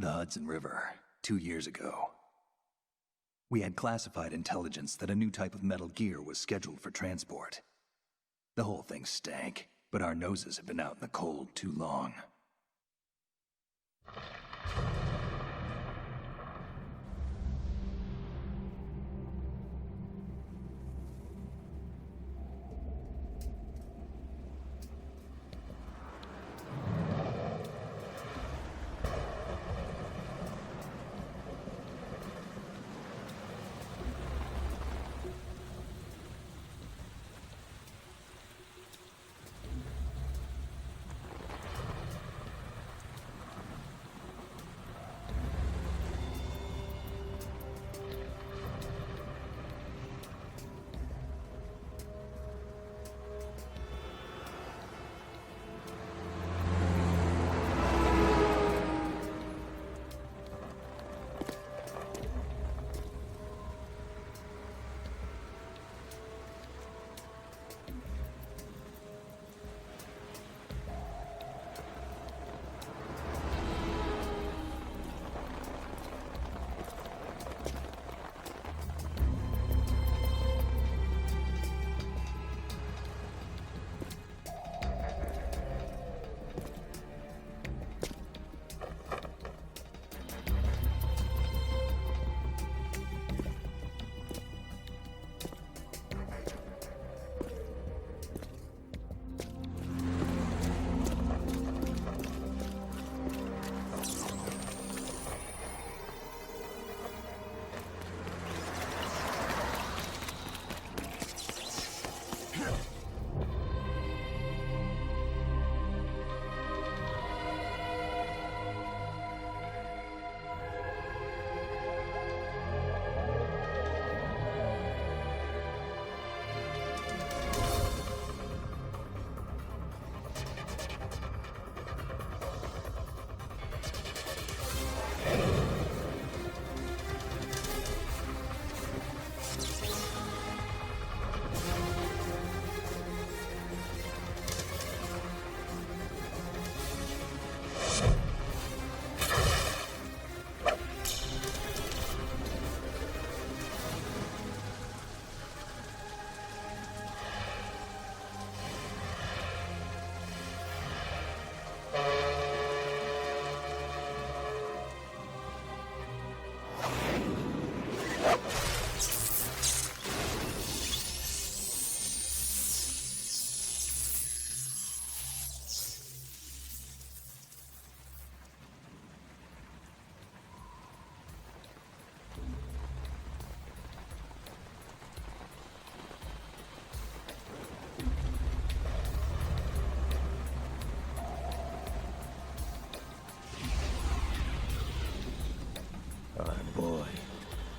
The Hudson River, 2 years ago. We had classified intelligence that a new type of metal gear was scheduled for transport. The whole thing stank, but our noses had been out in the cold too long.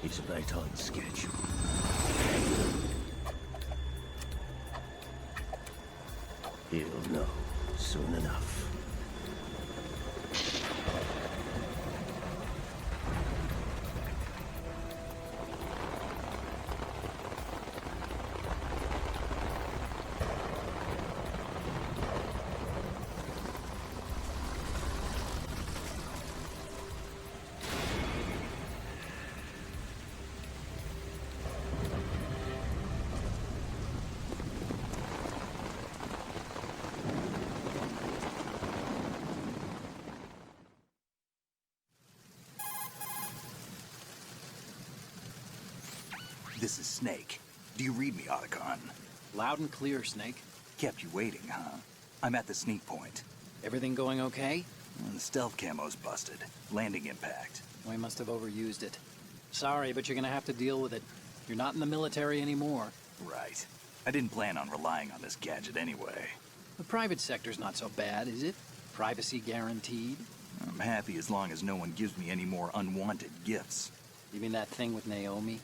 He's right on schedule. He'll know soon enough. This is Snake. Do you read me, Otacon? Loud and clear, Snake. Kept you waiting, huh? I'm at the sneak point. Everything going okay? The stealth camo's busted. Landing impact. We must have overused it. Sorry, but you're gonna have to deal with it. You're not in the military anymore. Right. I didn't plan on relying on this gadget anyway. The private sector's not so bad, is it? Privacy guaranteed? I'm happy as long as no one gives me any more unwanted gifts. You mean that thing with Naomi?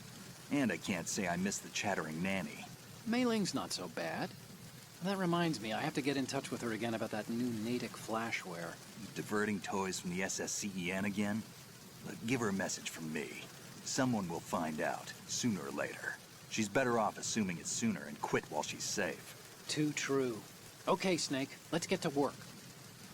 And I can't say I miss the chattering nanny. Mei Ling's not so bad. That reminds me, I have to get in touch with her again about that new Natick flashware. Diverting toys from the SSCEN again? Look, give her a message from me. Someone will find out, sooner or later. She's better off assuming it sooner and quit while she's safe. Too true. Okay, Snake, let's get to work.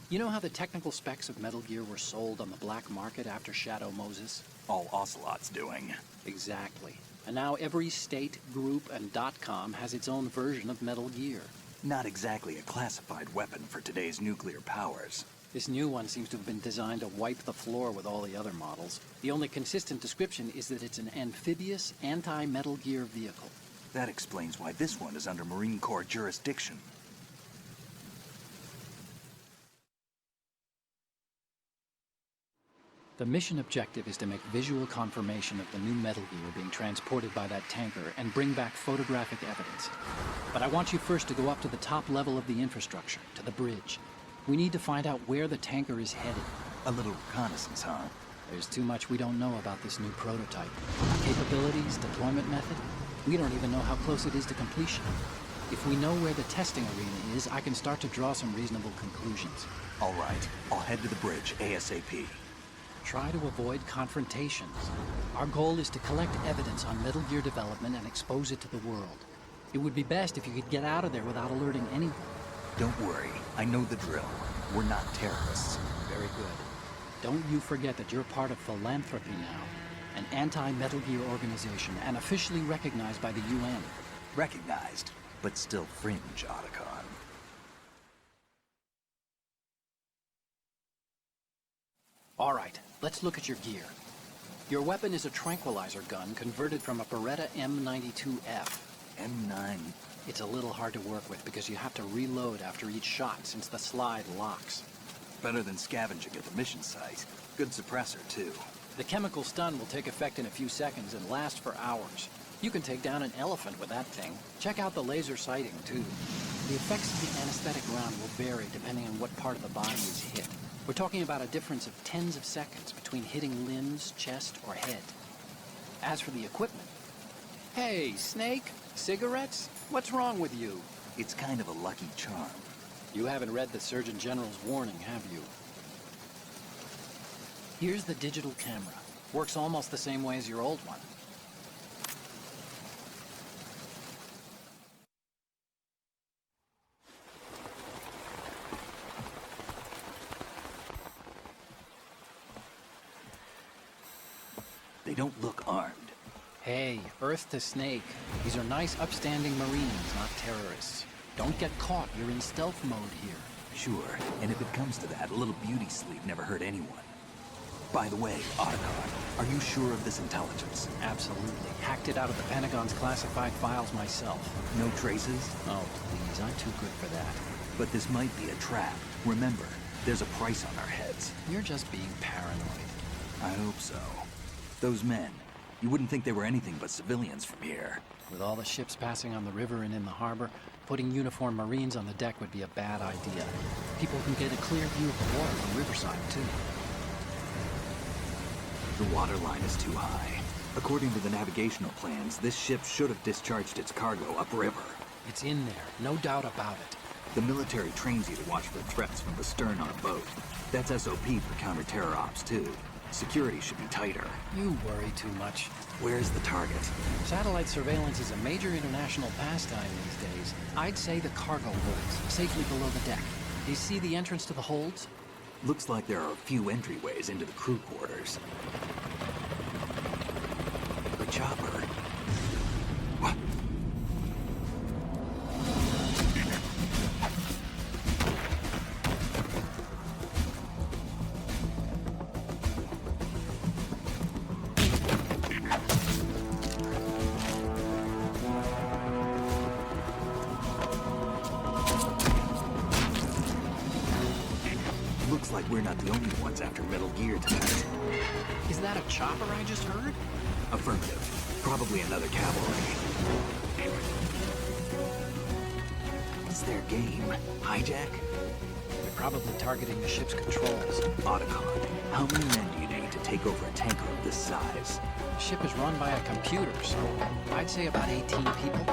You know how the technical specs of Metal Gear were sold on the black market after Shadow Moses? All Ocelot's doing. Exactly. And now every state, group, and .com has its own version of Metal Gear. Not exactly a classified weapon for today's nuclear powers. This new one seems to have been designed to wipe the floor with all the other models. The only consistent description is that it's an amphibious, anti-Metal Gear vehicle. That explains why this one is under Marine Corps jurisdiction. The mission objective is to make visual confirmation of the new Metal Gear being transported by that tanker and bring back photographic evidence. But I want you first to go up to the top level of the infrastructure, to the bridge. We need to find out where the tanker is headed. A little reconnaissance, huh? There's too much we don't know about this new prototype. Capabilities, deployment method. We don't even know how close it is to completion. If we know where the testing arena is, I can start to draw some reasonable conclusions. All right, I'll head to the bridge ASAP. Try to avoid confrontations. Our goal is to collect evidence on Metal Gear development and expose it to the world. It would be best if you could get out of there without alerting anyone. Don't worry, I know the drill. We're not terrorists. Very good. Don't you forget that you're part of Philanthropy now, an anti-Metal Gear organization and officially recognized by the UN. Recognized, but still fringe, Otacon. All right, let's look at your gear. Your weapon is a tranquilizer gun converted from a Beretta M92F. M9. It's a little hard to work with because you have to reload after each shot since the slide locks. Better than scavenging at the mission site. Good suppressor, too. The chemical stun will take effect in a few seconds and last for hours. You can take down an elephant with that thing. Check out the laser sighting, too. The effects of the anesthetic round will vary depending on what part of the body is hit. We're talking about a difference of tens of seconds between hitting limbs, chest, or head. As for the equipment... Hey, Snake? Cigarettes? What's wrong with you? It's kind of a lucky charm. You haven't read the Surgeon General's warning, have you? Here's the digital camera. Works almost the same way as your old one. They don't look armed. Hey, Earth to Snake. These are nice, upstanding Marines, not terrorists. Don't get caught. You're in stealth mode here. Sure, and if it comes to that, a little beauty sleep never hurt anyone. By the way, Otacon, are you sure of this intelligence? Absolutely. Hacked it out of the Pentagon's classified files myself. No traces? Oh, please. I'm too good for that. But this might be a trap. Remember, there's a price on our heads. You're just being paranoid. I hope so. Those men, you wouldn't think they were anything but civilians from here. With all the ships passing on the river and in the harbor, putting uniformed Marines on the deck would be a bad idea. People can get a clear view of the water from Riverside, too. The water line is too high. According to the navigational plans, this ship should have discharged its cargo upriver. It's in there, no doubt about it. The military trains you to watch for threats from the stern on a boat. That's SOP for counter-terror ops, too. Security should be tighter. You worry too much. Where's the target? Satellite surveillance is a major international pastime these days. I'd say the cargo holds, safely below the deck. Do you see the entrance to the holds? Looks like there are a few entryways into the crew quarters. The chopper. What? Looks like we're not the only ones after Metal Gear tonight. Is that a chopper I just heard? Affirmative. Probably another cavalry. What's their game? Hijack? They're probably targeting the ship's controls. Otacon, how many men do you need to take over a tanker of this size? The ship is run by a computer, so I'd say about 18 people.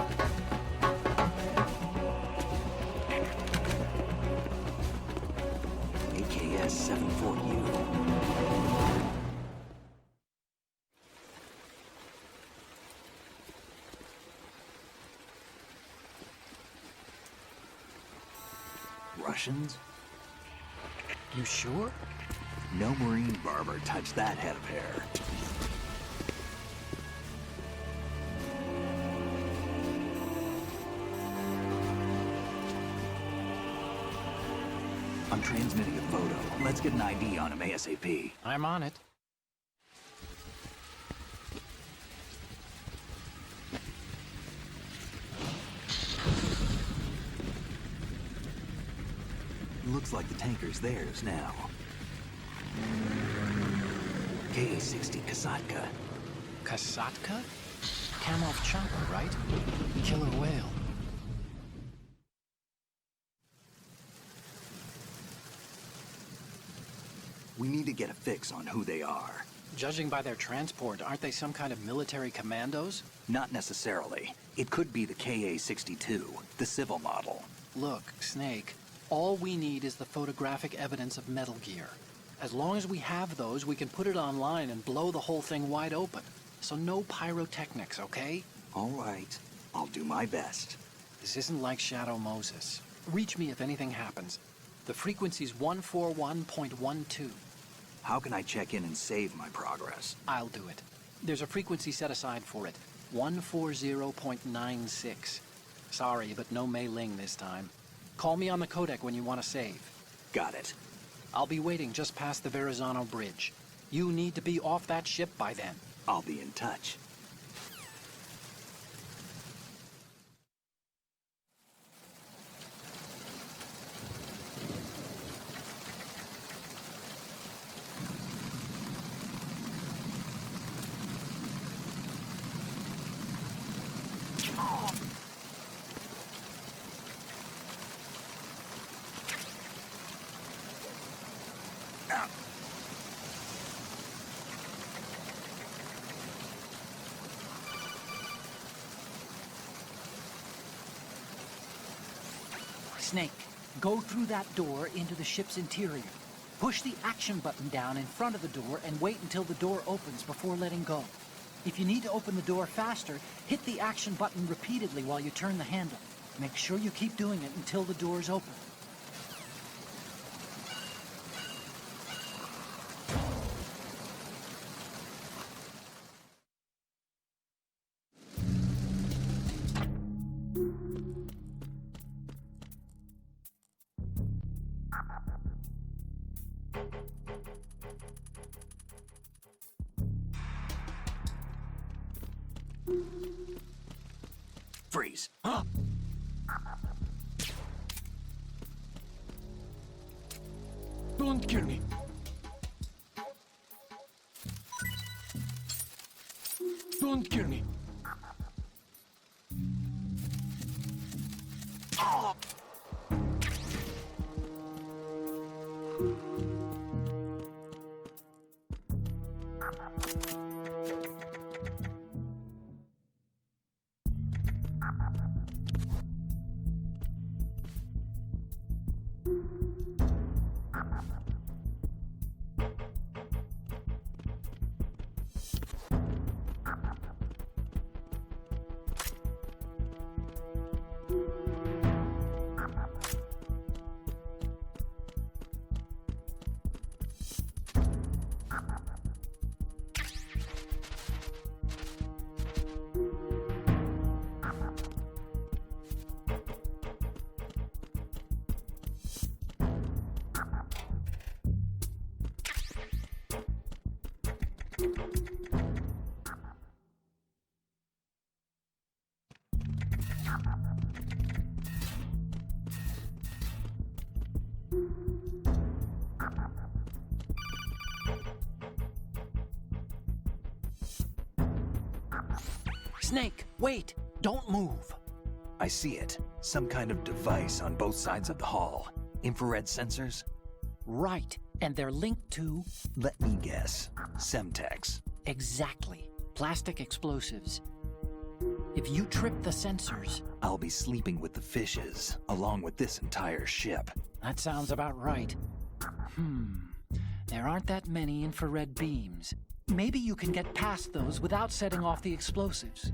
AKS-74U. Russians? You sure? No Marine barber touched that head of hair. I'm transmitting a photo. Let's get an ID on him ASAP. I'm on it. Looks like the tanker's theirs now. Ka-60 Kasatka. Kasatka? Kamov chopper, right? Killer whale. We need to get a fix on who they are. Judging by their transport, aren't they some kind of military commandos? Not necessarily. It could be the Ka-62, the civil model. Look, Snake, all we need is the photographic evidence of Metal Gear. As long as we have those, we can put it online and blow the whole thing wide open. So no pyrotechnics, okay? All right. I'll do my best. This isn't like Shadow Moses. Reach me if anything happens. The frequency's 141.12. How can I check in and save my progress? I'll do it. There's a frequency set aside for it. 140.96. Sorry, but no Mei Ling this time. Call me on the codec when you want to save. Got it. I'll be waiting just past the Verrazano Bridge. You need to be off that ship by then. I'll be in touch. Snake, go through that door into the ship's interior. Push the action button down in front of the door and wait until the door opens before letting go. If you need to open the door faster, hit the action button repeatedly while you turn the handle. Make sure you keep doing it until the door's open. Freeze. Don't kill me. Don't kill me. Snake, wait! Don't move! I see it. Some kind of device on both sides of the hall. Infrared sensors? Right, and they're linked to... Let me guess. Semtex. Exactly. Plastic explosives. If you trip the sensors... I'll be sleeping with the fishes, along with this entire ship. That sounds about right. There aren't that many infrared beams. Maybe you can get past those without setting off the explosives.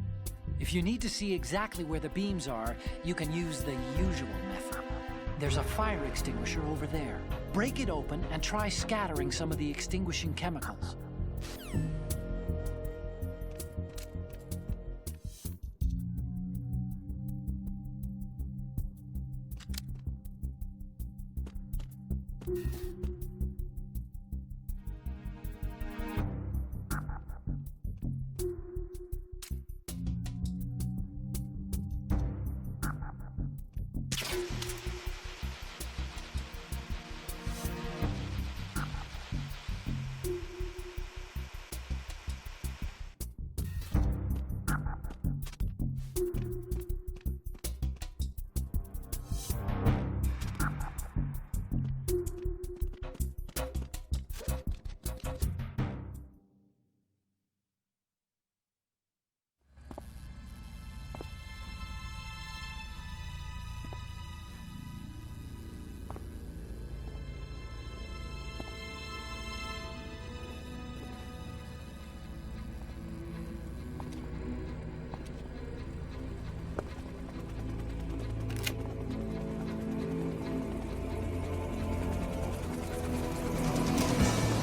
If you need to see exactly where the beams are, you can use the usual method. there's a fire extinguisher over there. Break it open and try scattering some of the extinguishing chemicals.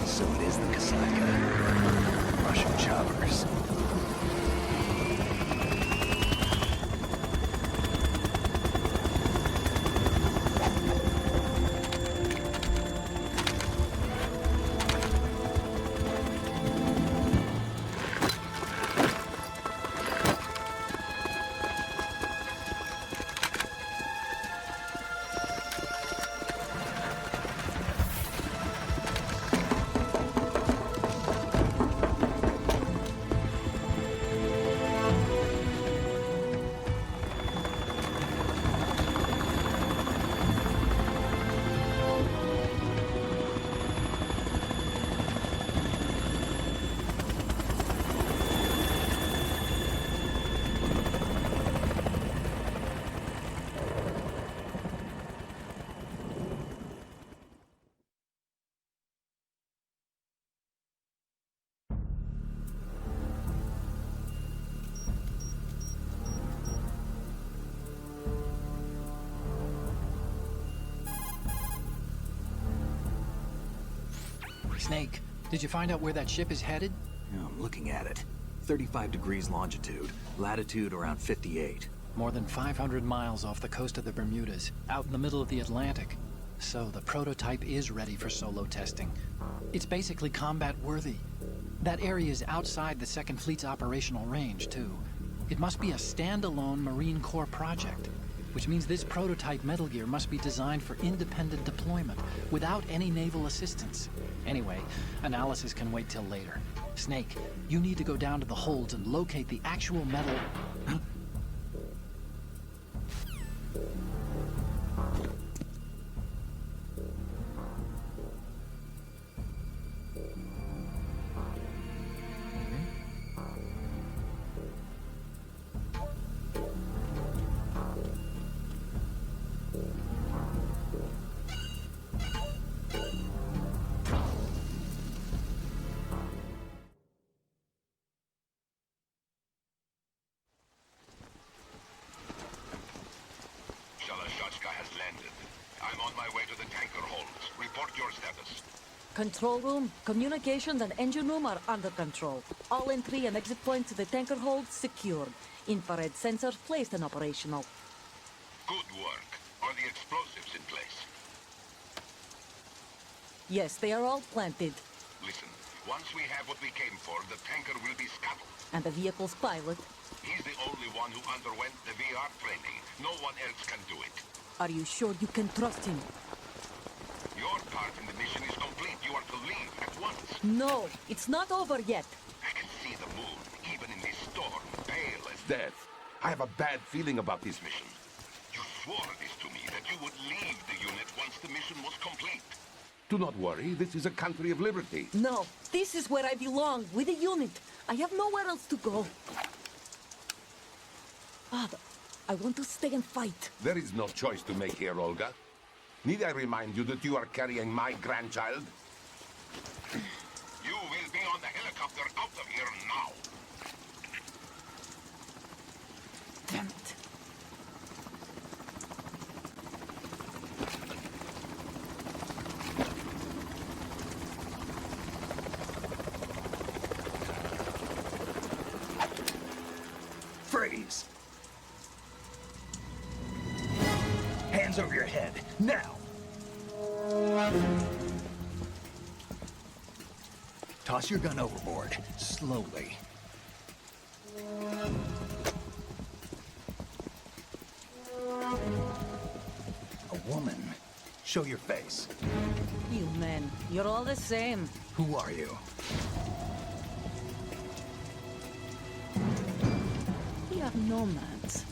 So it is the Kasaka. Russian choppers. Snake, did you find out where that ship is headed? Yeah, I'm looking at it. 35 degrees longitude, latitude around 58. More than 500 miles off the coast of the Bermudas, out in the middle of the Atlantic. So the prototype is ready for solo testing. It's basically combat-worthy. That area is outside the Second Fleet's operational range, too. It must be a standalone Marine Corps project, which means this prototype Metal Gear must be designed for independent deployment, without any naval assistance. Anyway, analysis can wait till later. Snake, you need to go down to the holds and locate the actual metal... Shalashaska has landed. I'm on my way to the tanker holds. Report your status. Control room, communications and engine room are under control. All entry and exit points to the tanker hold secured. Infrared sensors placed and operational. Good work. Are the explosives in place? Yes, they are all planted. Listen, once we have what we came for, the tanker will be scuttled. And the vehicle's pilot. He's the only one who underwent the VR training. No one else can do it. Are you sure you can trust him? Your part in the mission is complete. You are to leave at once. No, it's not over yet. I can see the moon, even in this storm, pale as death. I have a bad feeling about this mission. You swore this to me, that you would leave the unit once the mission was complete. Do not worry, this is a country of liberty. No, this is where I belong, with the unit. I have nowhere else to go. Father, I want to stay and fight. There is no choice to make here, Olga. Need I remind you that you are carrying my grandchild? You will be on the helicopter out of here now. Damn it. Hands over your head, now! Toss your gun overboard, slowly. A woman. Show your face. You men, you're all the same. Who are you? We are nomads.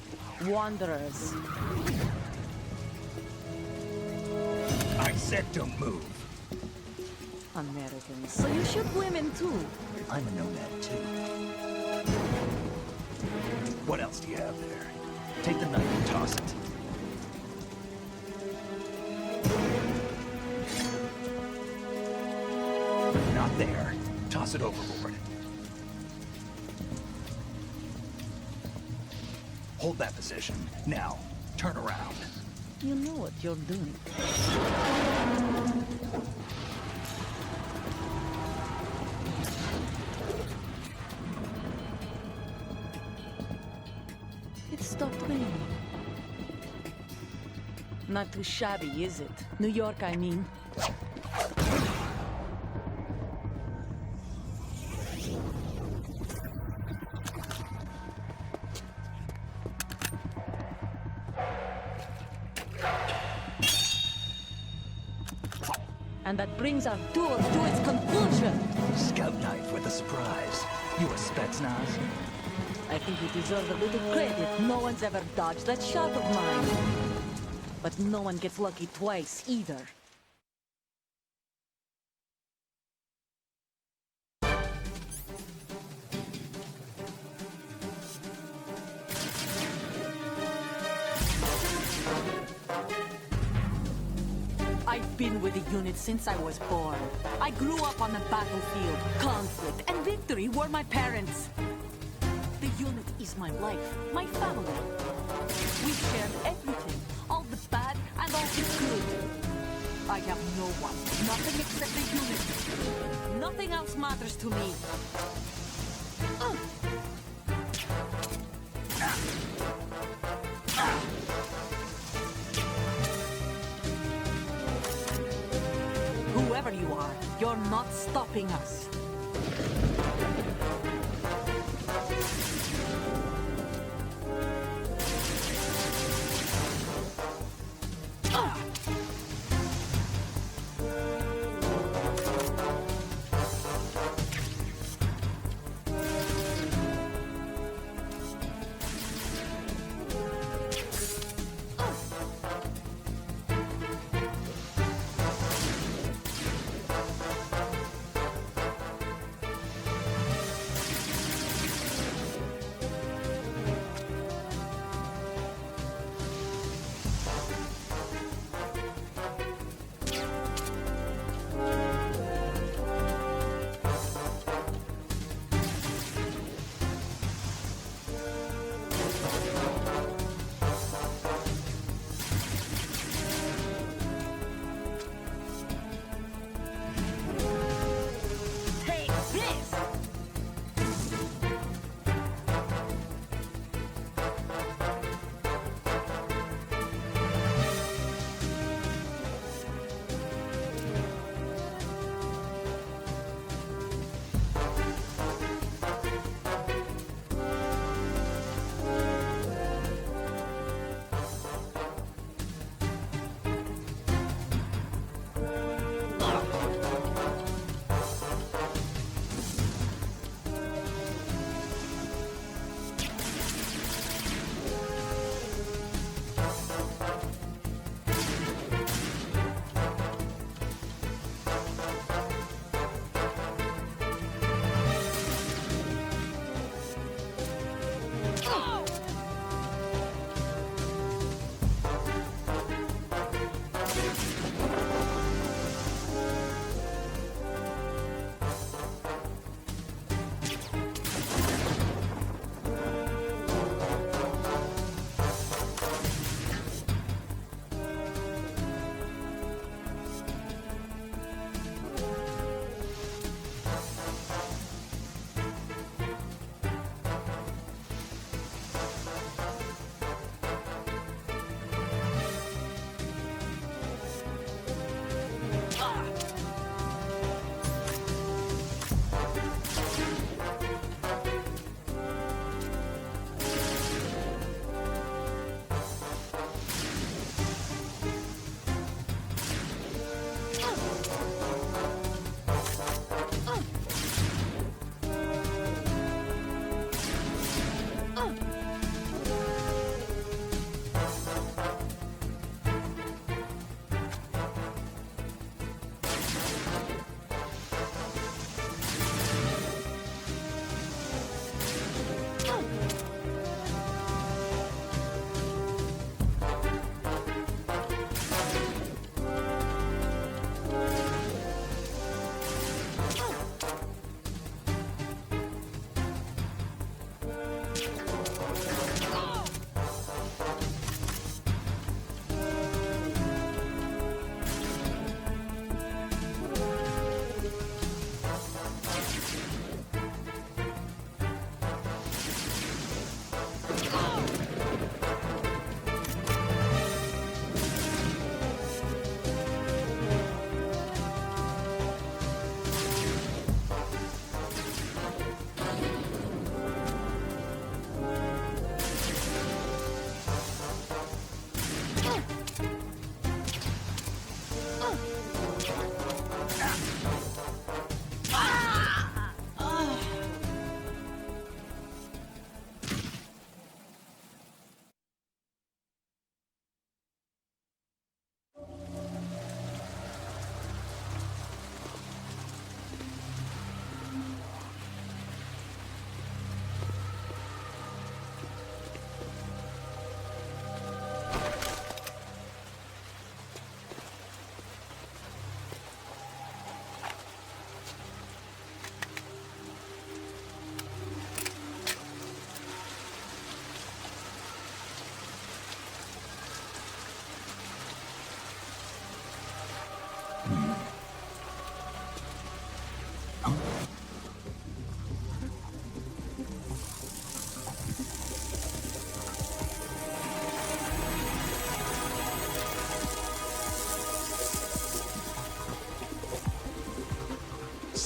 Wanderers. I said don't move. Americans. So you shoot women too. I'm a nomad too. What else do you have there? Take the knife and toss it. Not there. Toss it overboard. Hold that position. Now, turn around. You know what you're doing. It stopped raining. Not too shabby, is it? New York, I mean. And that brings our tour to its conclusion. Scout knife with a surprise. You a Spetsnaz? I think you deserve a little credit. No one's ever dodged that shot of mine. But no one gets lucky twice, either. I've been with the unit since I was born. I grew up on the battlefield. Conflict and victory were my parents. The unit is my life, my family. We shared everything, all the bad and all the good. I have no one, nothing except the unit. Nothing else matters to me. Whoever you are, you're not stopping us.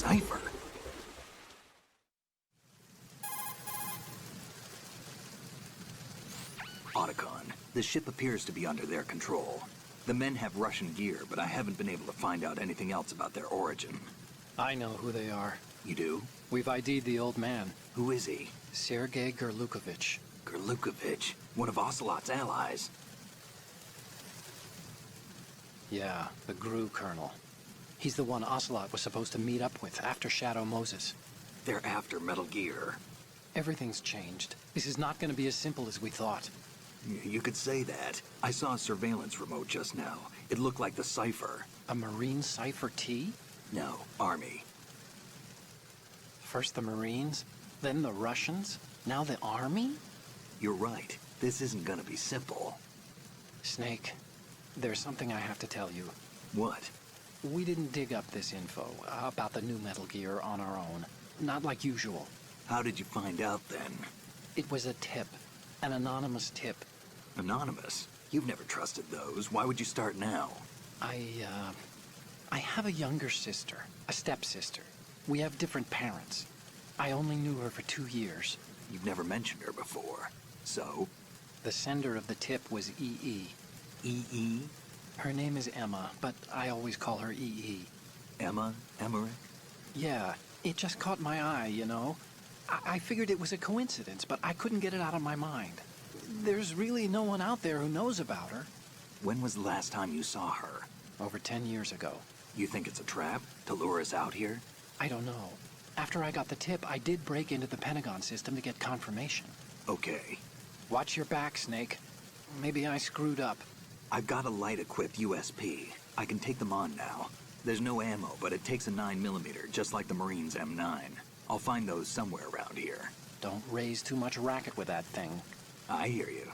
cipher. Otacon, the ship appears to be under their control. The men have Russian gear, but I haven't been able to find out anything else about their origin. I know who they are. You do? We've ID'd the old man, Who is he? Sergei Gerlukovich. Gerlukovich, one of Ocelot's allies. Yeah, the GRU colonel. He's the one Ocelot was supposed to meet up with after Shadow Moses. They're after Metal Gear. Everything's changed. This is not going to be as simple as we thought. You could say that. I saw a surveillance remote just now. It looked like the cipher. A Marine Cipher T? No, Army. First the Marines, then the Russians, now the Army? You're right. This isn't gonna be simple. Snake, there's something I have to tell you. What? We didn't dig up this info about the new Metal Gear on our own. Not like usual. How did you find out then? It was a tip. An anonymous tip. Anonymous? You've never trusted those. Why would you start now? I have a younger sister, a stepsister. We have different parents. I only knew her for 2 years. You've never mentioned her before. So? The sender of the tip was EE. E.E.? Her name is Emma, but I always call her EE. Emma? Emmerich? Yeah, it just caught my eye, you know? I figured it was a coincidence, but I couldn't get it out of my mind. There's really no one out there who knows about her. When was the last time you saw her? Over 10 years ago. You think it's a trap? To lure us out here? I don't know. After I got the tip, I did break into the Pentagon system to get confirmation. Okay. Watch your back, Snake. Maybe I screwed up. I've got a light-equipped USP. I can take them on now. There's no ammo, but it takes a 9mm, just like the Marines' M9. I'll find those somewhere around here. Don't raise too much racket with that thing. I hear you.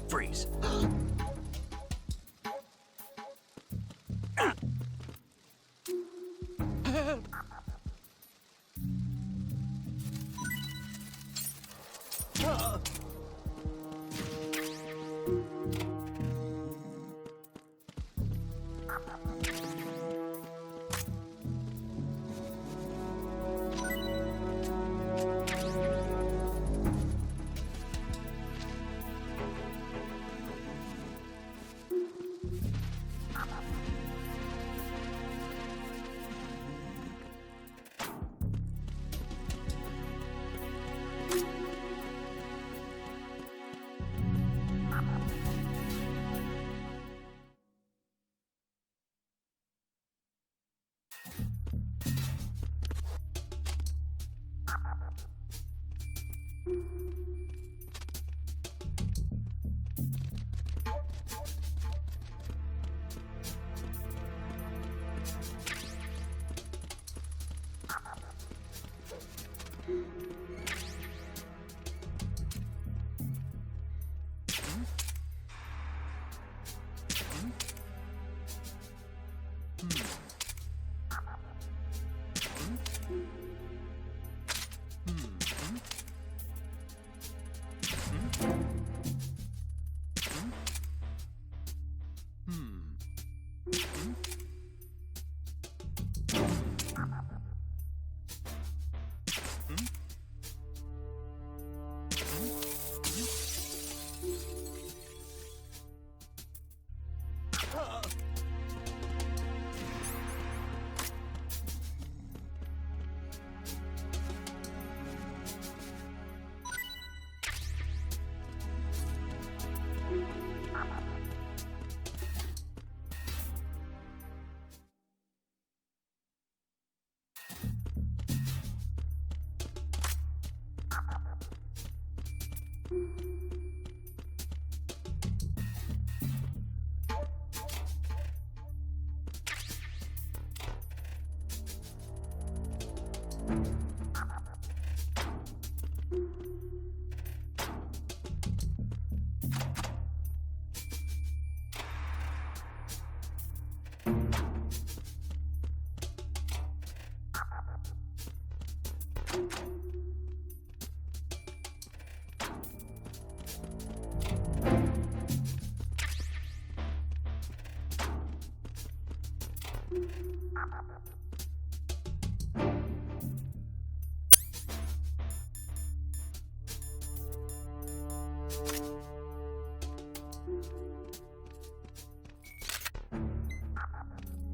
Freeze.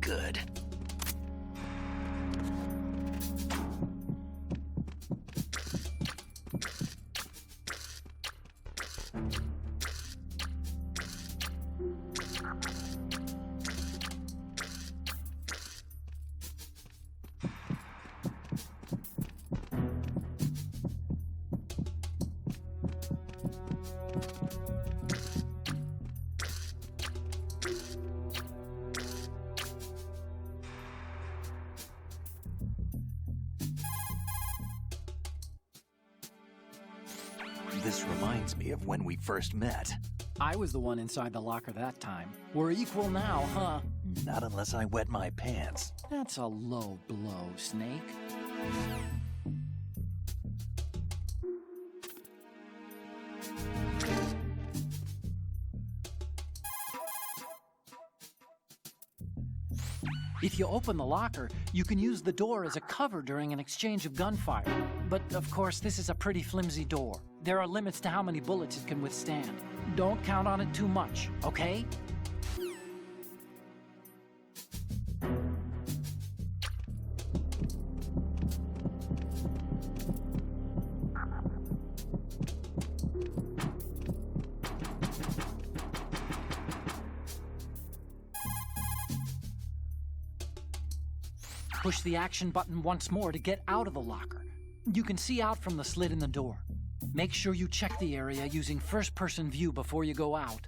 Good. This reminds me of when we first met. I was the one inside the locker that time. We're equal now, huh? Not unless I wet my pants. That's a low blow, Snake. If you open the locker, you can use the door as a cover during an exchange of gunfire. But of course, this is a pretty flimsy door. There are limits to how many bullets it can withstand. Don't count on it too much, okay? Push the action button once more to get out of the locker. You can see out from the slit in the door. Make sure you check the area using first-person view before you go out.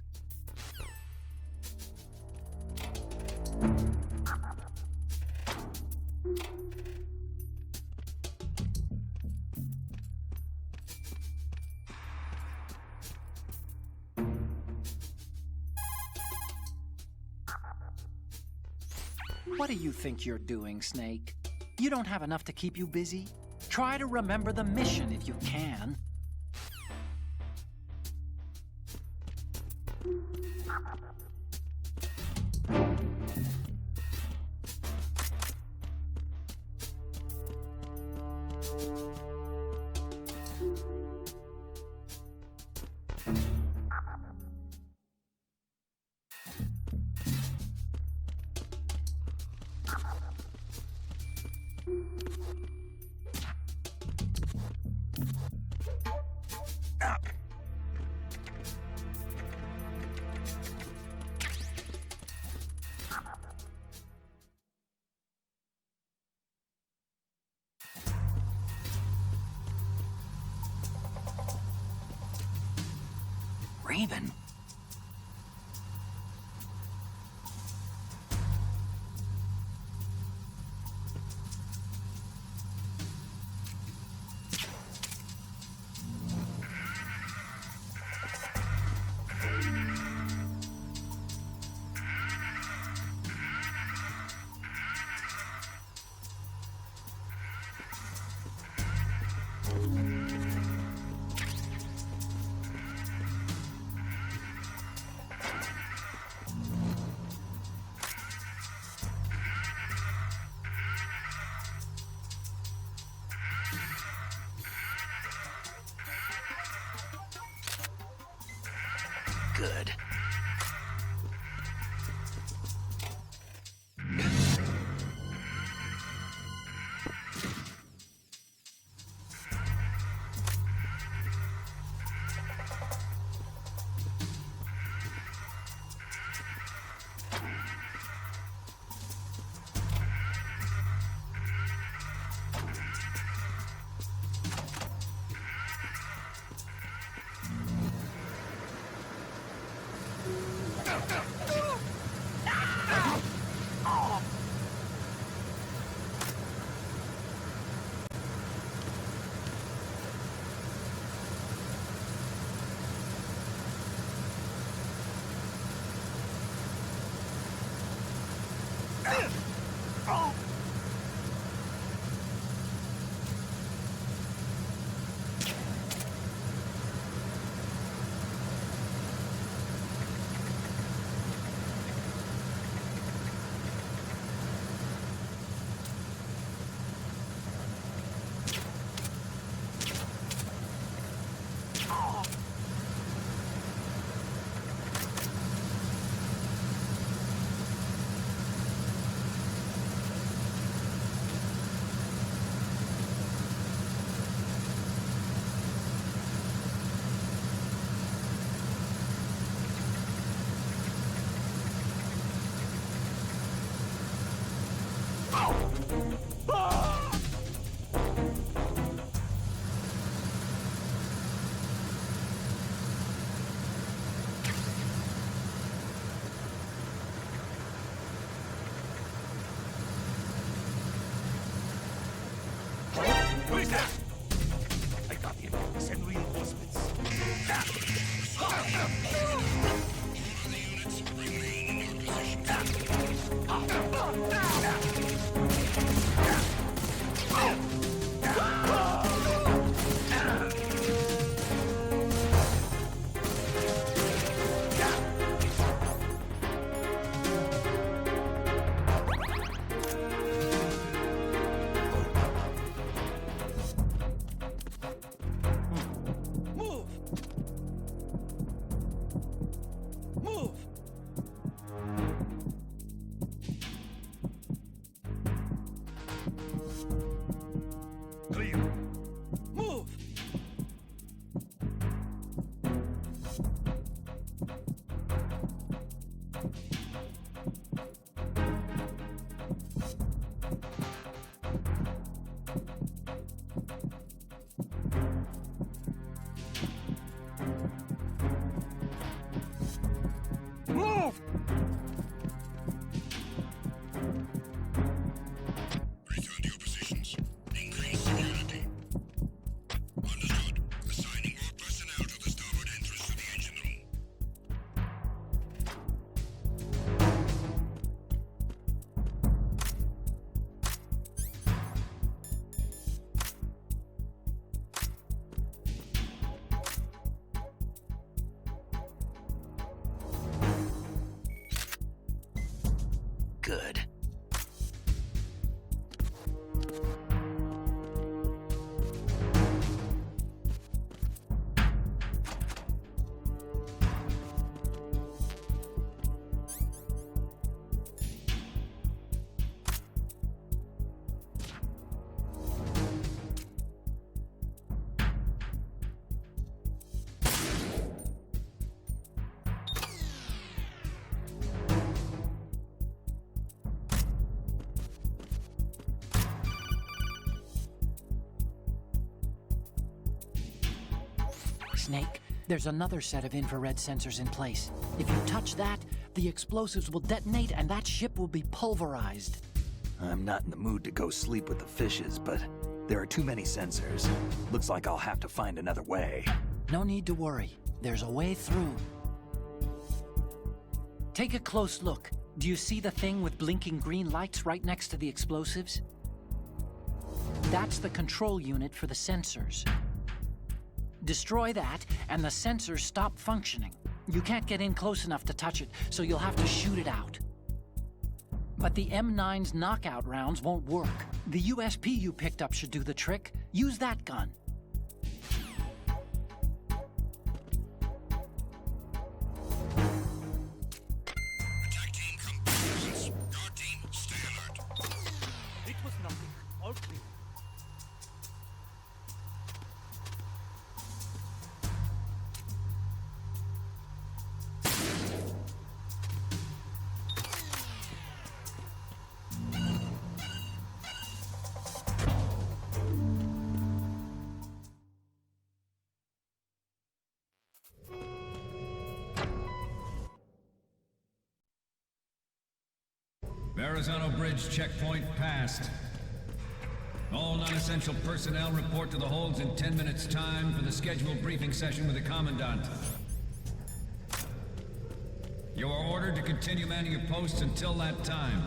What do you think you're doing, Snake? You don't have enough to keep you busy? Try to remember the mission if you can. Raven? Good. Who is that? I got him. Send reinforcements. Snake. There's another set of infrared sensors in place. If you touch that, the explosives will detonate and that ship will be pulverized. I'm not in the mood to go sleep with the fishes, but there are too many sensors. Looks like I'll have to find another way. No need to worry. There's a way through. Take a close look. Do you see the thing with blinking green lights right next to the explosives? That's the control unit for the sensors. Destroy that, and the sensors stop functioning. You can't get in close enough to touch it, so you'll have to shoot it out. But the M9's knockout rounds won't work. The USP you picked up should do the trick. Use that gun. Attack team, come to assist. Guard team, stay alert. It was nothing. All clear. Verrazano Bridge checkpoint passed. All non-essential personnel report to the holds in 10 minutes' time for the scheduled briefing session with the Commandant. You are ordered to continue manning your posts until that time.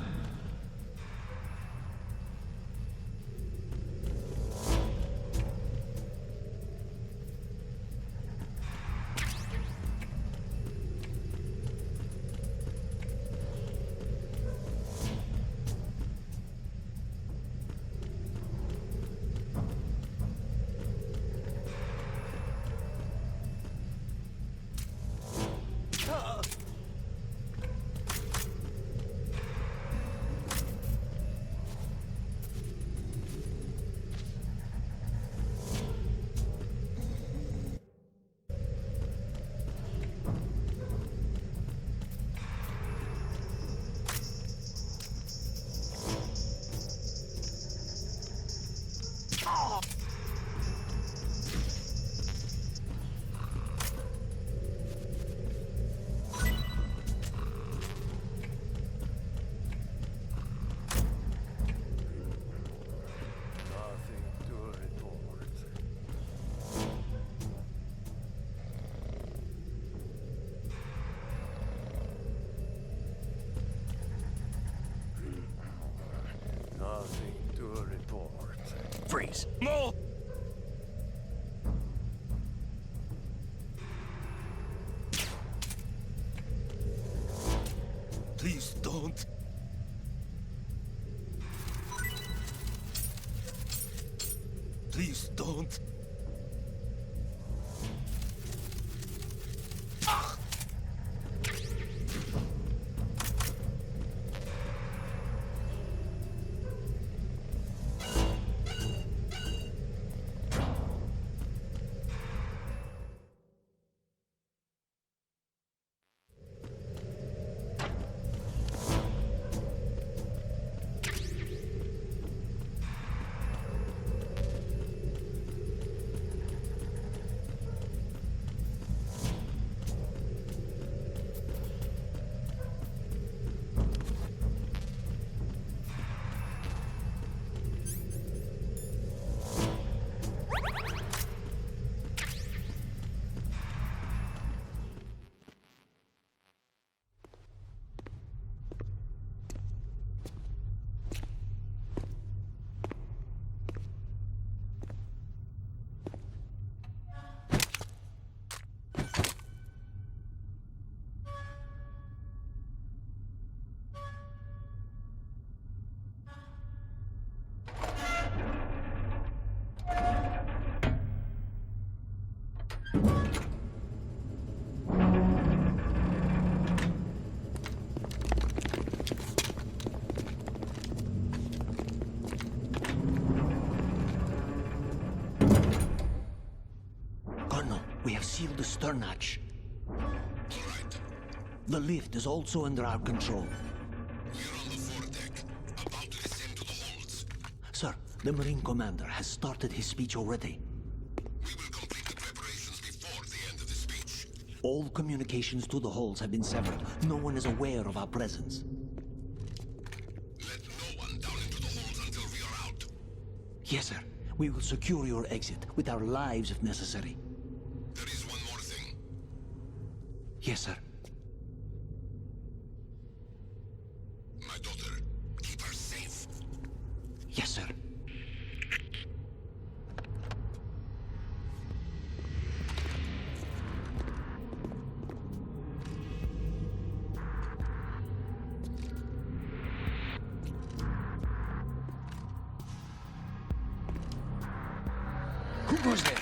Nothing to report. Freeze! No! Please don't. Please don't. We have sealed the stern hatch. All right. The lift is also under our control. We're on the foredeck, about to descend to the holds. Sir, the Marine Commander has started his speech already. We will complete the preparations before the All communications to the halls have been severed. No one is aware of our presence. Let no one down into the halls until we are out. Yes, sir. We will secure your exit, with our lives if necessary. There is one more thing. Yes, sir. My daughter. Keep her safe. Yes, sir. Who goes there?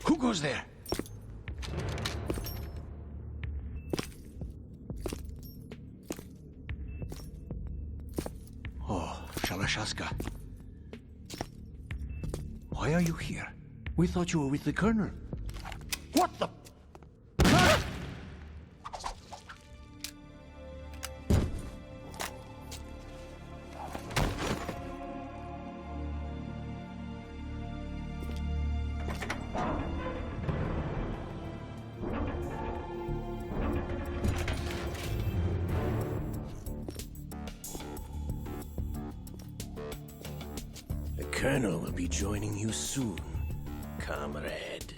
Who goes there? Oh, Shalashaska. Why are you here? We thought you were with the Colonel. What the... The Colonel will be joining you soon, comrade.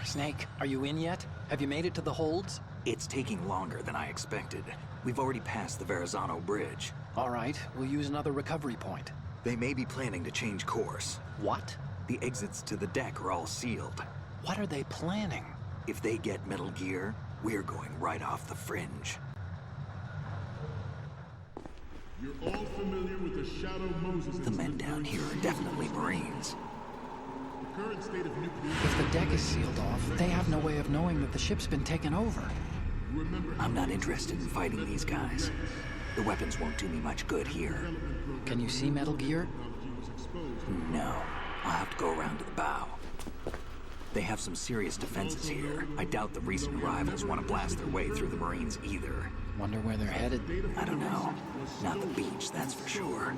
Snake, are you in yet? Have you made it to the holds? It's taking longer than I expected. We've already passed the Verrazano Bridge. All right, we'll use another recovery point. They may be planning to change course. What? The exits to the deck are all sealed. What are they planning? If they get Metal Gear, we're going right off the fringe. You're all familiar with the Shadow Moses The men down here are definitely Marines. The current state of nuclear... If the deck is sealed off, they have no way of knowing that the ship's been taken over. I'm not interested in fighting these guys. The weapons won't do me much good here. Can you see Metal Gear? No. I'll have to go around to the bow. They have some serious defenses here. I doubt the recent arrivals want to blast their way through the Marines either. Wonder where they're headed? I don't know. Not the beach, that's for sure.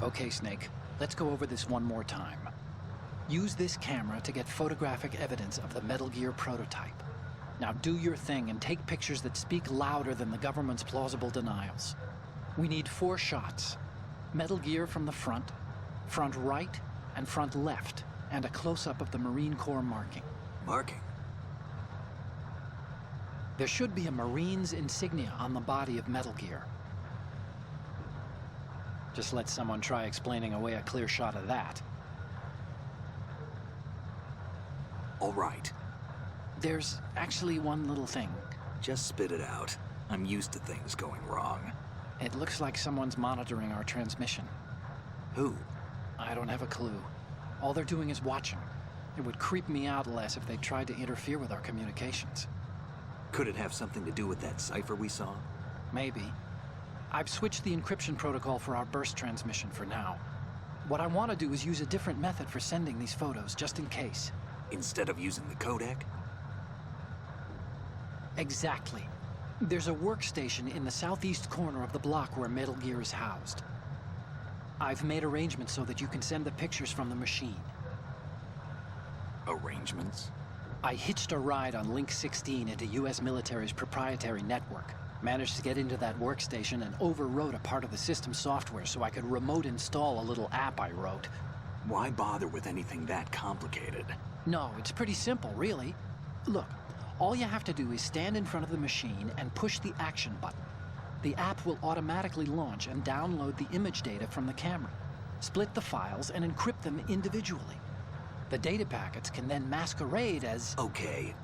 Okay, Snake. Let's go over this one more time. Use this camera to get photographic evidence of the Metal Gear prototype. Now do your thing and take pictures that speak louder than the government's plausible denials. We need 4 shots. Metal Gear from the front right, and front left, and a close-up of the Marine Corps marking. Marking? There should be a Marine's insignia on the body of Metal Gear. Just let someone try explaining away a clear shot of that. All right. There's actually one little thing. Just spit it out. I'm used to things going wrong. It looks like someone's monitoring our transmission. Who? I don't have a clue. All they're doing is watching. It would creep me out less if they tried to interfere with our communications. Could it have something to do with that cipher we saw? Maybe. I've switched the encryption protocol for our burst transmission for now. What I want to do is use a different method for sending these photos, just in case. Instead of using the codec? Exactly. There's a workstation in the southeast corner of the block where Metal Gear is housed. I've made arrangements so that you can send the pictures from the machine. Arrangements? I hitched a ride on Link 16 into US military's proprietary network. Managed to get into that workstation and overwrote a part of the system software so I could remote install a little app I wrote. Why bother with anything that complicated? No, it's pretty simple, really. Look, all you have to do is stand in front of the machine and push the action button. The app will automatically launch and download the image data from the camera, split the files, and encrypt them individually. The data packets can then masquerade as... Okay.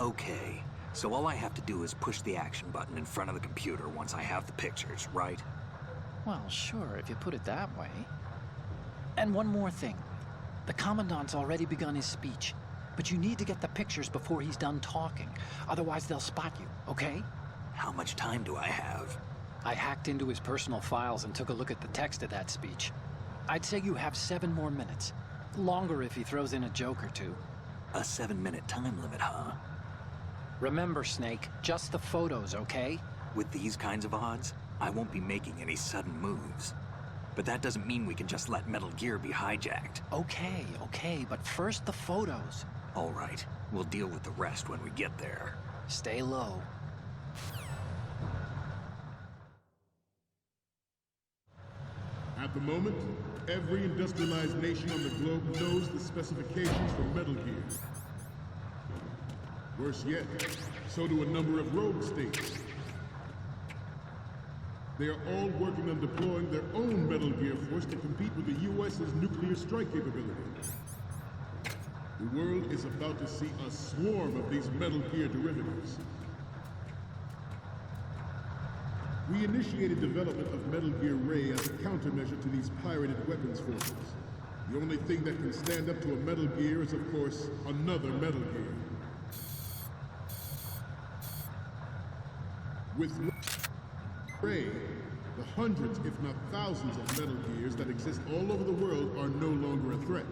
So all I have to do is push the action button in front of the computer once I have the pictures, right? Well, sure, if you put it that way. And one more thing. The Commandant's already begun his speech, but you need to get the pictures before he's done talking. Otherwise, they'll spot you, okay? How much time do I have? I hacked into his personal files and took a look at the text of that speech. I'd say you have 7 more minutes. Longer if he throws in a joke or two. A 7-minute time limit, huh? Remember, Snake, just the photos, okay? With these kinds of odds, I won't be making any sudden moves. But that doesn't mean we can just let Metal Gear be hijacked. Okay, but first the photos. All right, we'll deal with the rest when we get there. Stay low. At the moment, every industrialized nation on the globe knows the specifications for Metal Gear. Worse yet, so do a number of rogue states. They are all working on deploying their own Metal Gear force to compete with the U.S.'s nuclear strike capability. The world is about to see a swarm of these Metal Gear derivatives. We initiated development of Metal Gear Ray as a countermeasure to these pirated weapons forces. The only thing that can stand up to a Metal Gear is, of course, another Metal Gear. With Ray, the hundreds, if not thousands, of Metal Gears that exist all over the world are no longer a threat.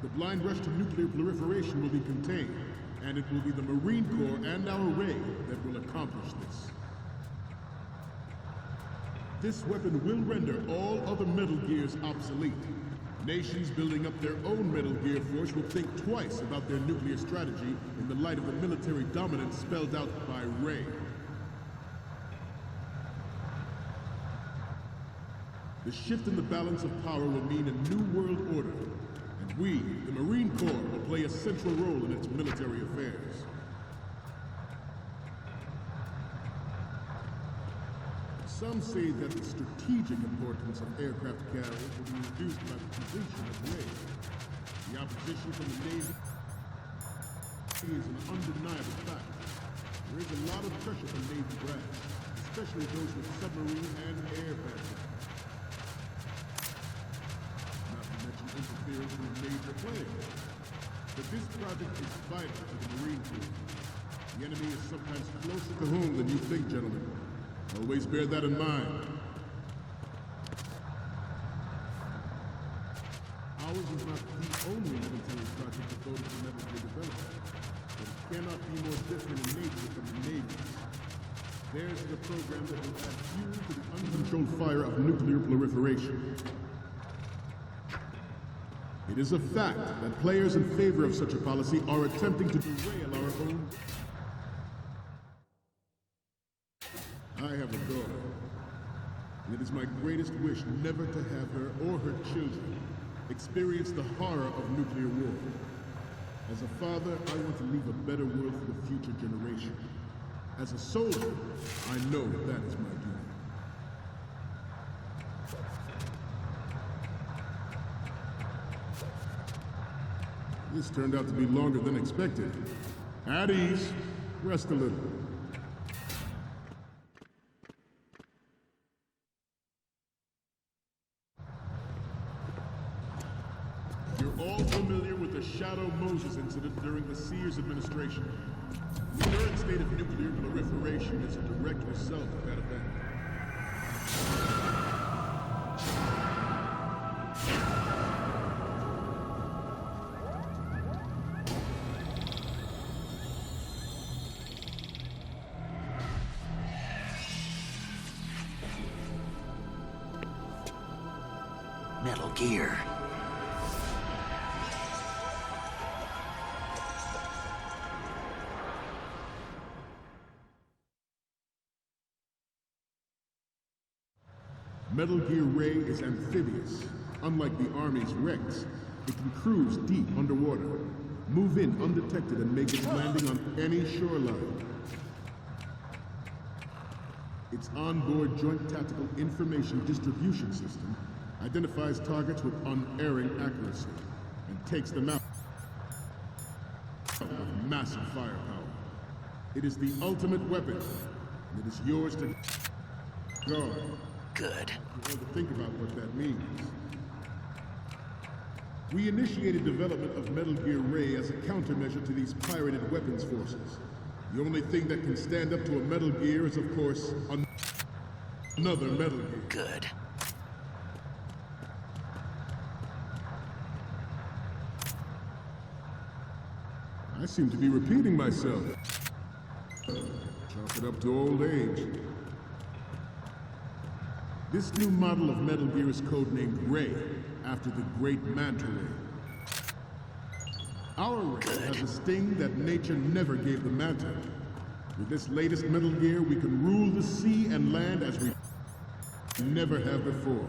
The blind rush to nuclear proliferation will be contained, and it will be the Marine Corps and our Ray that will accomplish this. This weapon will render all other Metal Gears obsolete. Nations building up their own Metal Gear force will think twice about their nuclear strategy in the light of the military dominance spelled out by Ray. The shift in the balance of power will mean a new world order, and we, the Marine Corps, will play a central role in its military affairs. Some say that the strategic importance of aircraft carriers will be reduced by the completion of Ray. The opposition from the Navy is an undeniable fact. There is a lot of pressure from Navy brass, especially those with submarine and air backgrounds. Not to mention interference with major players. But this project is vital to the Marine Corps. The enemy is sometimes closer to home than you think, gentlemen. Always bear that in mind. Ours is not the only military project devoted to Metal Gear development, but it cannot be more different in nature from the Navy's. Theirs is a program that will add fuel to the uncontrolled fire of nuclear proliferation. It is a fact that players in favor of such a policy are attempting to derail our own. I have a daughter, and it is my greatest wish never to have her or her children experience the horror of nuclear war. As a father, I want to leave a better world for the future generation. As a soldier, I know that is my duty. This turned out to be longer than expected. At ease. Rest a little. You're all familiar with the Shadow Moses incident during the Sears administration. The current state of nuclear proliferation is a direct result of that event. Metal Gear. Metal Gear Ray is amphibious. Unlike the Army's Rex, it can cruise deep underwater, move in undetected and make its landing on any shoreline. Its onboard Joint Tactical Information Distribution System identifies targets with unerring accuracy and takes them out of massive firepower. It is the ultimate weapon, and it is yours to guard. Good. You have to think about what that means. We initiated development of Metal Gear Ray as a countermeasure to these pirated weapons forces. The only thing that can stand up to a Metal Gear is, of course, another Metal Gear. Good. I seem to be repeating myself. Chalk it up to old age. This new model of Metal Gear is codenamed Ray, after the great Manta Ray. Our Ray has a sting that nature never gave the Manta. With this latest Metal Gear, we can rule the sea and land as we never have before.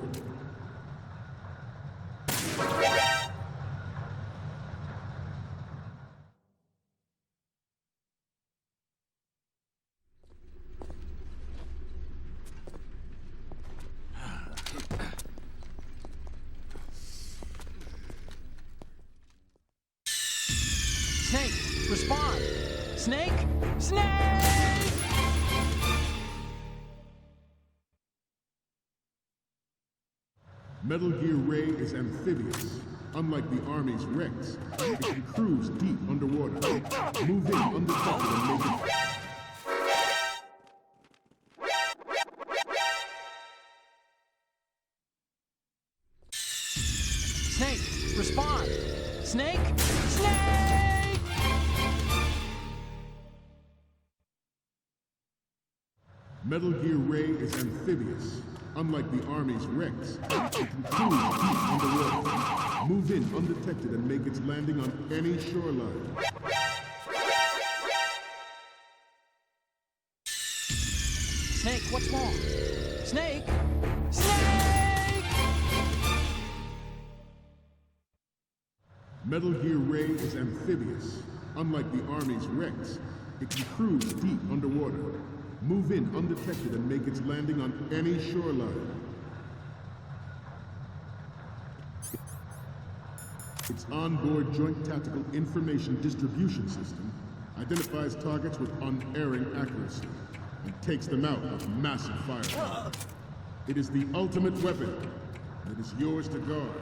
Snake, respond! Snake? Snake! Metal Gear Ray is amphibious. Unlike the Army's Rex, it can cruise deep underwater, move in undetected and make it... Snake, respond! Snake? Snake! Metal Gear Ray is amphibious. Unlike the Army's Rex, it can cruise deep underwater, move in undetected and make its landing on any shoreline. Snake, what's wrong? Snake? Snake! Metal Gear Ray is amphibious. Unlike the Army's Rex, it can cruise deep underwater, move in undetected and make its landing on any shoreline. Its onboard Joint Tactical Information Distribution System identifies targets with unerring accuracy and takes them out of massive firepower. It is the ultimate weapon, and it is yours to guard.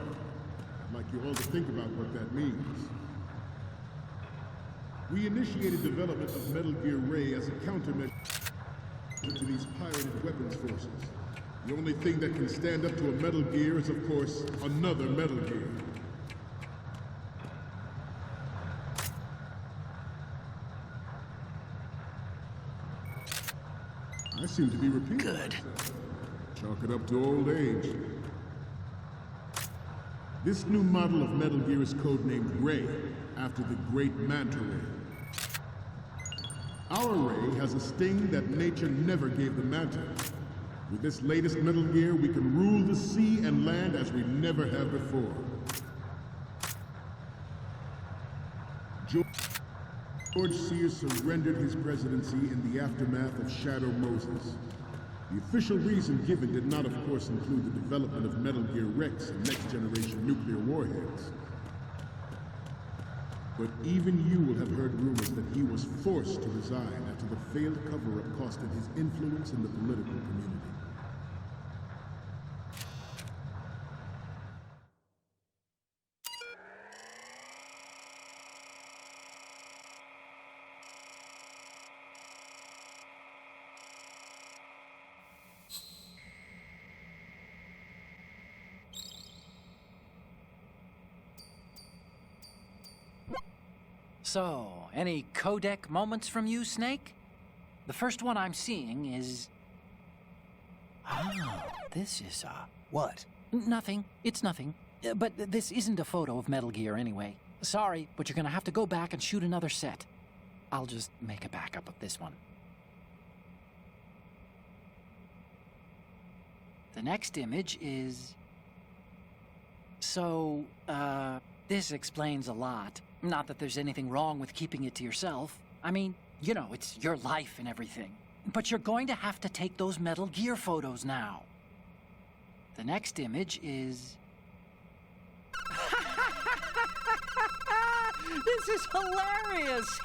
I'd like you all to think about what that means. We initiated development of Metal Gear Ray as a countermeasure to these pirated weapons forces. The only thing that can stand up to a Metal Gear is, of course, another Metal Gear. I seem to be repeating Good. myself. Chalk it up to old age. This new model of Metal Gear is codenamed Ray, after the great Manta Ray. Our Ray has a sting that nature never gave the Manta. With this latest Metal Gear, we can rule the sea and land as we never have before. George Sears surrendered his presidency in the aftermath of Shadow Moses. The official reason given did not, of course, include the development of Metal Gear Rex and next-generation nuclear warheads. But even you will have heard rumors that he was forced to resign after the failed cover-up costed his influence in the political community. So, any codec moments from you, Snake? The first one I'm seeing is... Oh, this is, What? Nothing. It's nothing. But this isn't a photo of Metal Gear anyway. Sorry, but you're gonna have to go back and shoot another set. I'll just make a backup of this one. The next image is... So, this explains a lot. Not that there's anything wrong with keeping it to yourself. I mean, you know, it's your life and everything. But you're going to have to take those Metal Gear photos now. The next image is... This is hilarious!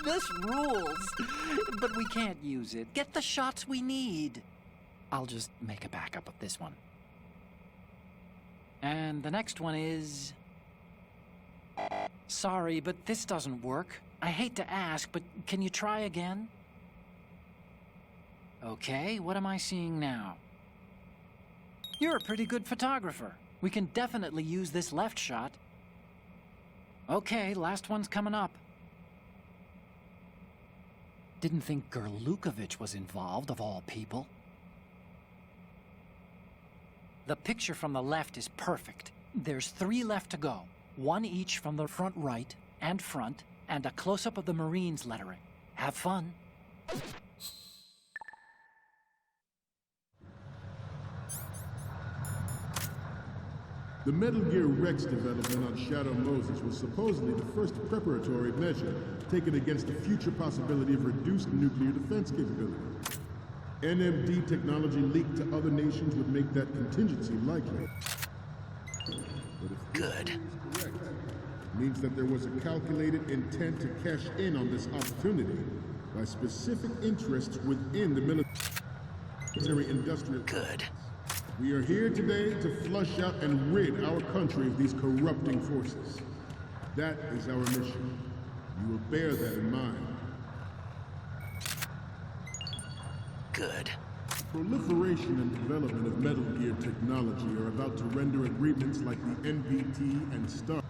This rules. But we can't use it. Get the shots we need. I'll just make a backup of this one. And the next one is... Sorry, but this doesn't work. I hate to ask, but can you try again? Okay, what am I seeing now? You're a pretty good photographer. We can definitely use this left shot. Okay, last one's coming up. Didn't think Gerlukovich was involved, of all people. The picture from the left is perfect. There's 3 left to go. 1 each from the front right and front, and a close-up of the Marines lettering. Have fun. The Metal Gear Rex development on Shadow Moses was supposedly the first preparatory measure taken against the future possibility of reduced nuclear defense capability. NMD technology leaked to other nations would make that contingency likely. But if Good. is correct, it means that there was a calculated intent to cash in on this opportunity by specific interests within the military-industrial... Good. We are here today to flush out and rid our country of these corrupting forces. That is our mission. You will bear that in mind. Good. Proliferation and development of Metal Gear technology are about to render agreements like the NPT and STAR.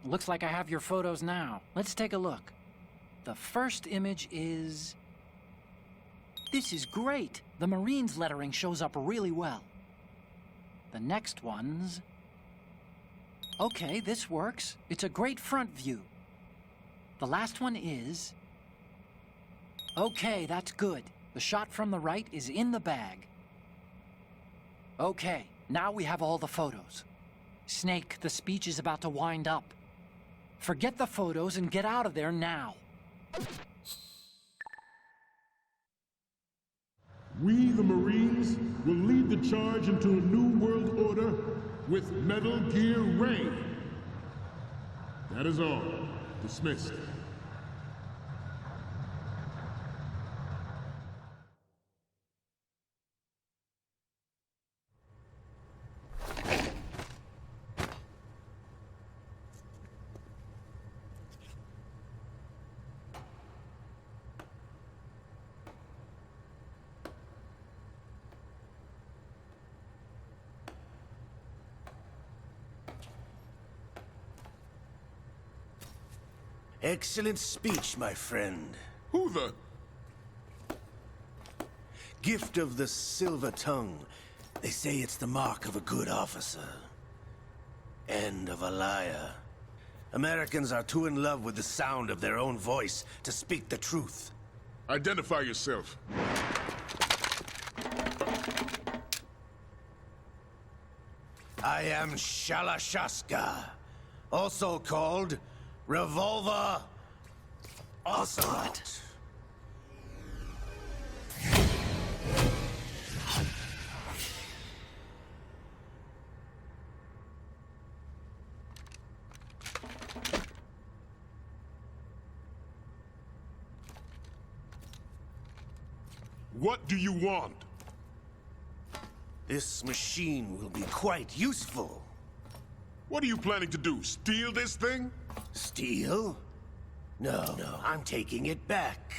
Looks like I have your photos now. Let's take a look. The first image is... This is great! The Marines lettering shows up really well. The next one's... Okay, this works. It's a great front view. The last one is... Okay, that's good. The shot from the right is in the bag. Okay, now we have all the photos. Snake, the speech is about to wind up. Forget the photos and get out of there now. We, the Marines, will lead the charge into a new world order with Metal Gear Ray. That is all. Dismissed. Excellent speech, my friend. Who the... Gift of the silver tongue. They say it's the mark of a good officer. And of a liar. Americans are too in love with the sound of their own voice to speak the truth. Identify yourself. I am Shalashaska, also called Revolver Ocelot. What do you want? This machine will be quite useful. What are you planning to do? Steal this thing? Steal? No, I'm taking it back.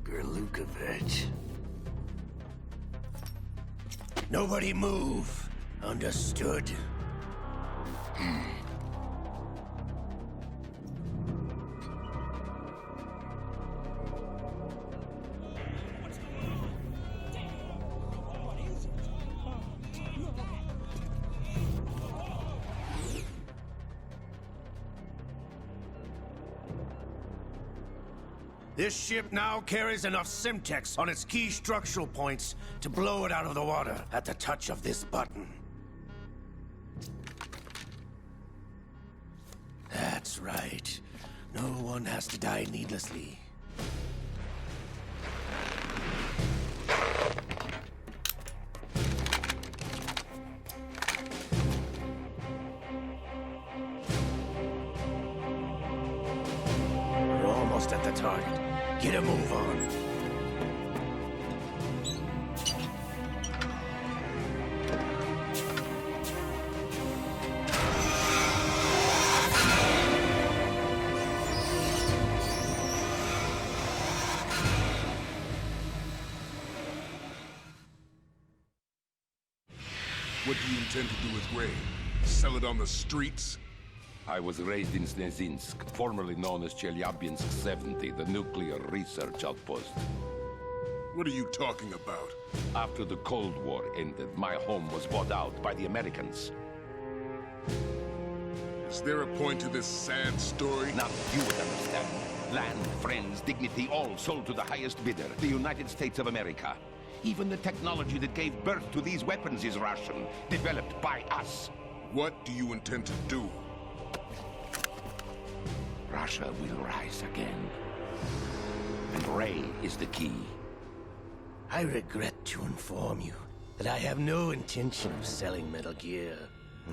Gerlukovich. Nobody move. Understood? This ship now carries enough Simtex on its key structural points to blow it out of the water at the touch of this button. That's right. No one has to die needlessly. We're almost at the target. Get a move on. What do you intend to do with Ray? Sell it on the streets? I was raised in Snezinsk, formerly known as Chelyabinsk 70, the nuclear research outpost. What are you talking about? After the Cold War ended, my home was bought out by the Americans. Is there a point to this sad story? Now you would understand. Land, friends, dignity, all sold to the highest bidder, the United States of America. Even the technology that gave birth to these weapons is Russian, developed by us. What do you intend to do? Russia will rise again. And Ray is the key. I regret to inform you that I have no intention of selling Metal Gear.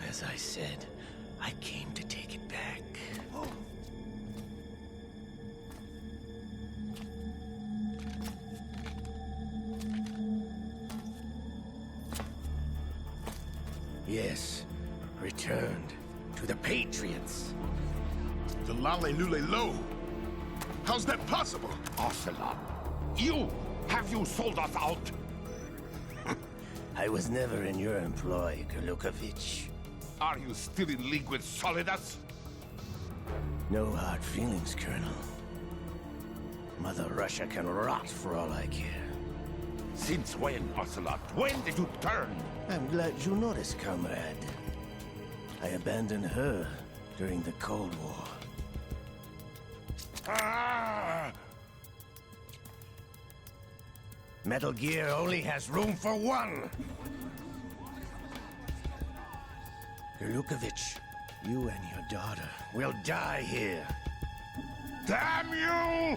As I said, I came to take it back. Yes, returned to the Patriots. The Lale Lule Lo? How's that possible? Ocelot, have you sold us out? I was never in your employ, Gerlukovich. Are you still in league with Solidus? No hard feelings, Colonel. Mother Russia can rot for all I care. Since when, Ocelot? When did you turn? I'm glad you noticed, comrade. I abandoned her during the Cold War. Ah! Metal Gear only has room for one! Gerlukovich, you and your daughter will die here. Damn you!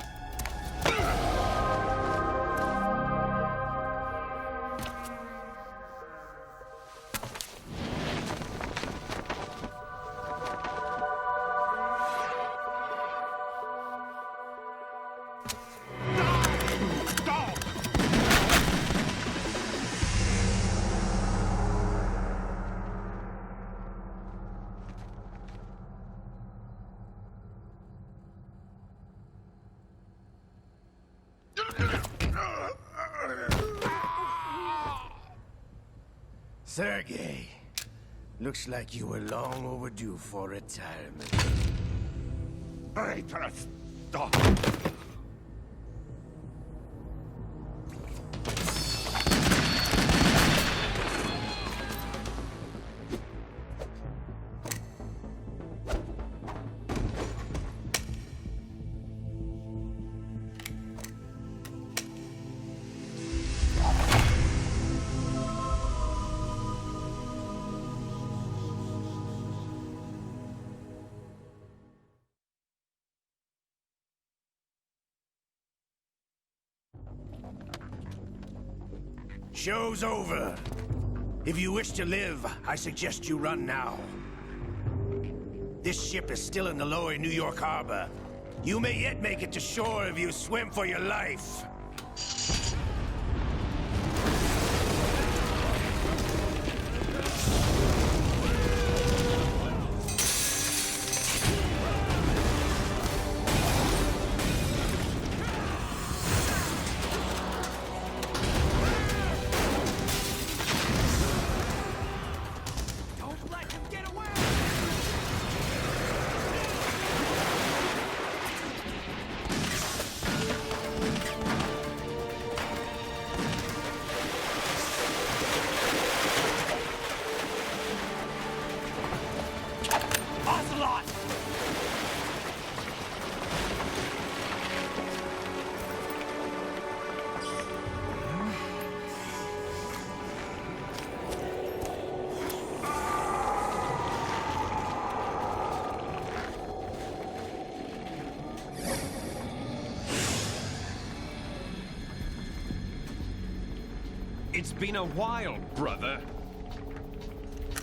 Sergei, looks like you were long overdue for retirement. Traitorous dog! Show's over. If you wish to live, I suggest you run now. This ship is still in the lower New York harbor. You may yet make it to shore if you swim for your life. It's been a while, brother.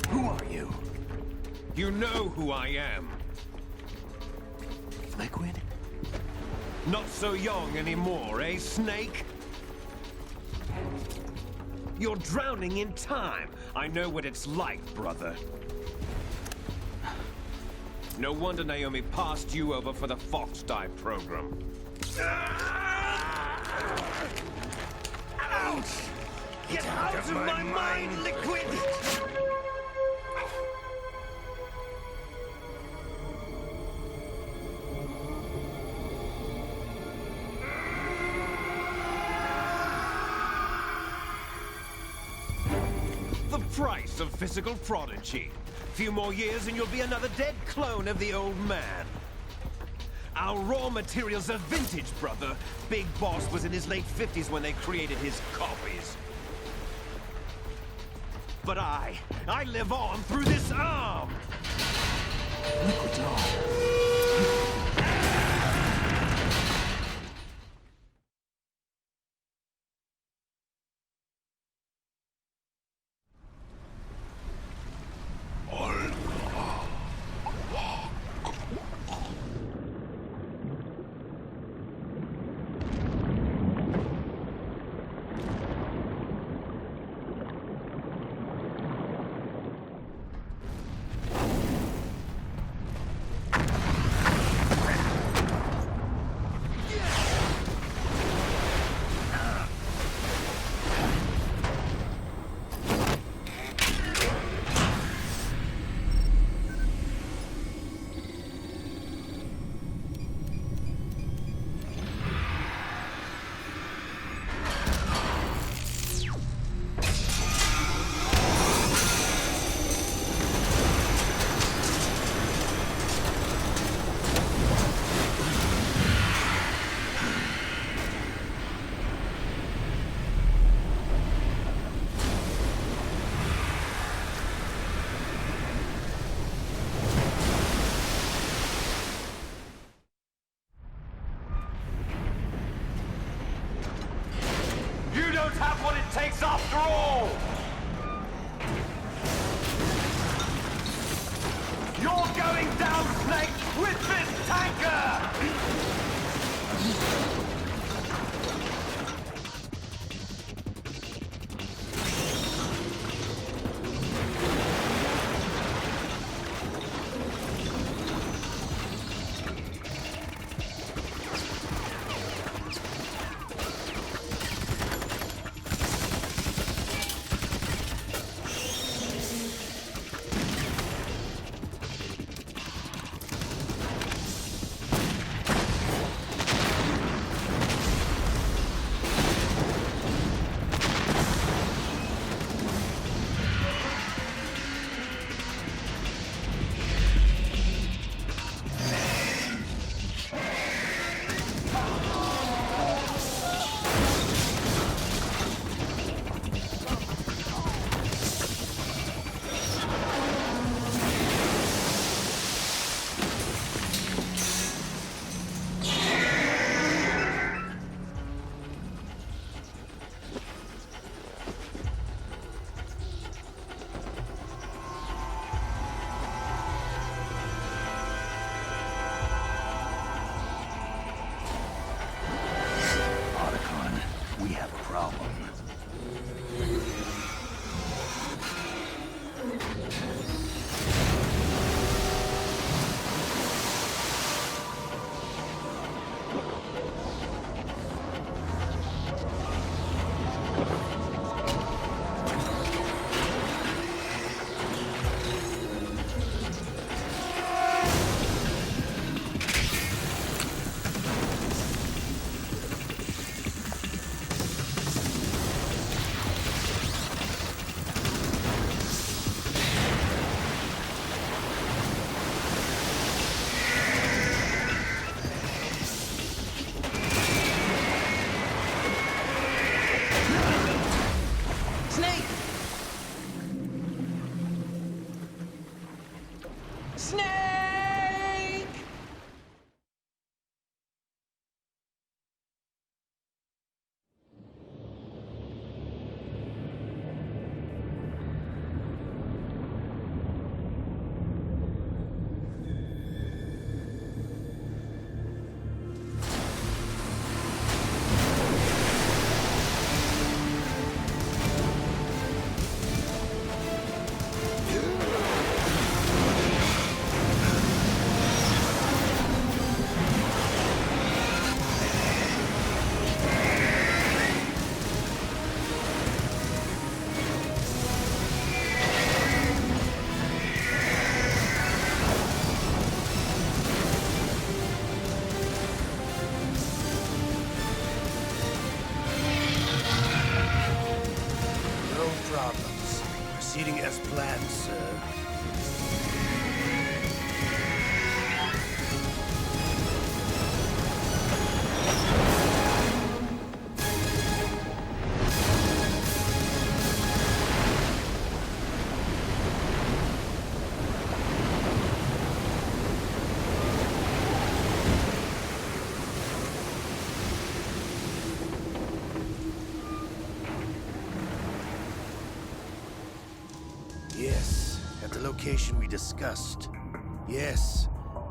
Who are you? You know who I am. Liquid? Not so young anymore, eh, Snake? You're drowning in time. I know what it's like, brother. No wonder Naomi passed you over for the Fox Die program. Ouch! Get out of my mind, Liquid! The price of physical prodigy. Few more years and you'll be another dead clone of the old man. Our raw materials are vintage, brother. Big Boss was in his late 50s when they created his copies. But I live on through this arm! Liquid's on. Takes after all! You're going down, Snake, with this tanker! proceeding as planned, sir. Yes, at the location we discussed. Yes,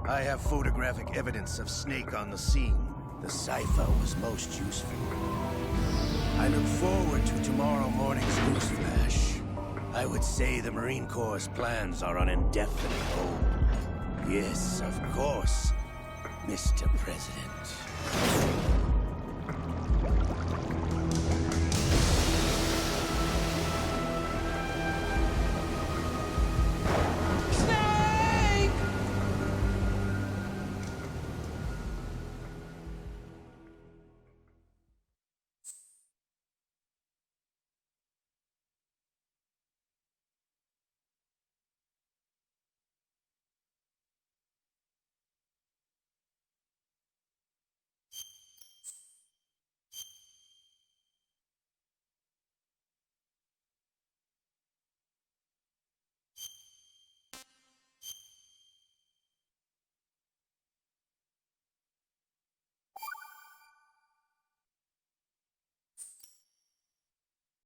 I have photographic evidence of Snake on the scene. The cipher was most useful. I look forward to tomorrow morning's news flash. I would say the Marine Corps' plans are on indefinite hold. Yes, of course, Mr. President.